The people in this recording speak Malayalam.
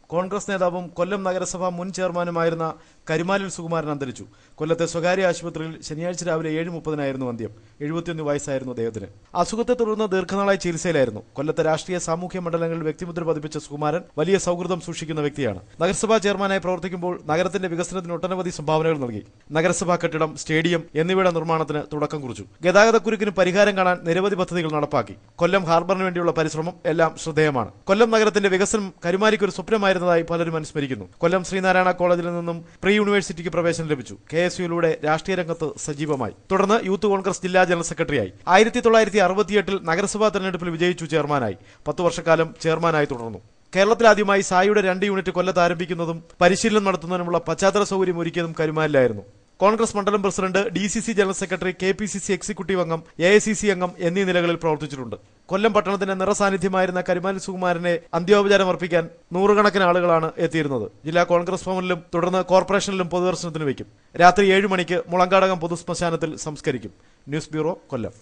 കോൺഗ്രസ് നേതാവും കൊല്ലം നഗരസഭ മുൻ ചെയർമാനുമായിരുന്ന കരുമാലിൽ സുകുമാരൻ അന്തരിച്ചു. കൊല്ലത്തെ സ്വകാര്യ ആശുപത്രിയിൽ ശനിയാഴ്ച രാവിലെ 7:30 അന്ത്യം. 71 വയസ്സായിരുന്നു അദ്ദേഹത്തിന്. അസുഖത്തെ തുടർന്ന് ദീർഘനാളായി ചികിത്സയിലായിരുന്നു. കൊല്ലത്തെ രാഷ്ട്രീയ സാമൂഹ്യ മണ്ഡലങ്ങളിൽ വ്യക്തിമുദ്ര പതിപ്പിച്ച സുകുമാരൻ വലിയ സൗഹൃദം സൂക്ഷിക്കുന്ന വ്യക്തിയാണ്. നഗരസഭാ ചെയർമാനായി പ്രവർത്തിക്കുമ്പോൾ നഗരത്തിന്റെ വികസനത്തിന് ഒട്ടനവധി സംഭാവനകൾ നൽകി. നഗരസഭാ കെട്ടിടം, സ്റ്റേഡിയം എന്നിവയുടെ നിർമ്മാണത്തിന് തുടക്കം കുറിച്ചു. ഗതാഗതക്കുരുക്കിന് പരിഹാരം കാണാൻ നിരവധി പദ്ധതികൾ നടപ്പാക്കി. കൊല്ലം ഹാർബറിന് വേണ്ടിയുള്ള പരിശ്രമം എല്ലാം ശ്രദ്ധേയമാണ്. കൊല്ലം നഗരത്തിന്റെ വികസനം കരുമാലിക്ക് ഒരു സ്വപ്നമായിരുന്നതായി പലരും അനുസ്മരിക്കുന്നു. കൊല്ലം ശ്രീനാരായണ കോളേജിൽ നിന്നും പ്രീ യൂണിവേഴ്സിറ്റിക്ക് പ്രവേശനം ലഭിച്ചു. KSUയിലൂടെ രാഷ്ട്രീയ രംഗത്ത് സജീവമായി. തുടർന്ന് യൂത്ത് കോൺഗ്രസ് ജില്ലാ ജനറൽ സെക്രട്ടറിയായി. 1968 നഗരസഭാ തെരഞ്ഞെടുപ്പിൽ വിജയിച്ചു ചെയർമാനായി. 10 വർഷക്കാലം ചെയർമാനായി തുടർന്നു. കേരളത്തിലാദ്യമായി സായിയുടെ 2 യൂണിറ്റ് കൊല്ലത്ത് ആരംഭിക്കുന്നതും പരിശീലനം നടത്തുന്നതിനുമുള്ള പശ്ചാത്തല സൗകര്യം ഒരുക്കിയതും കരുമാലിലായിരുന്നു. കോൺഗ്രസ് മണ്ഡലം president, DCC general secretary, KPCC executive അംഗം, AICC അംഗം എന്നീ നിലകളിൽ പ്രവർത്തിച്ചിട്ടുണ്ട്. കൊല്ലം പട്ടണത്തിന്റെ നിറസാന്നിധ്യമായിരുന്ന കരുമാലി സുകുമാരനെ അന്ത്യോപചാരം അർപ്പിക്കാൻ നൂറുകണക്കിന് ആളുകളാണ് എത്തിയിരുന്നത്. ജില്ലാ കോൺഗ്രസ് ഭവനിലും തുടർന്ന് കോർപ്പറേഷനിലും പൊതുദർശനത്തിന് വയ്ക്കും. രാത്രി 7 മണിക്ക് മുളങ്കാടകം പൊതുശ്മശാനത്തിൽ സംസ്കരിക്കും. ന്യൂസ് ബ്യൂറോ, കൊല്ലം.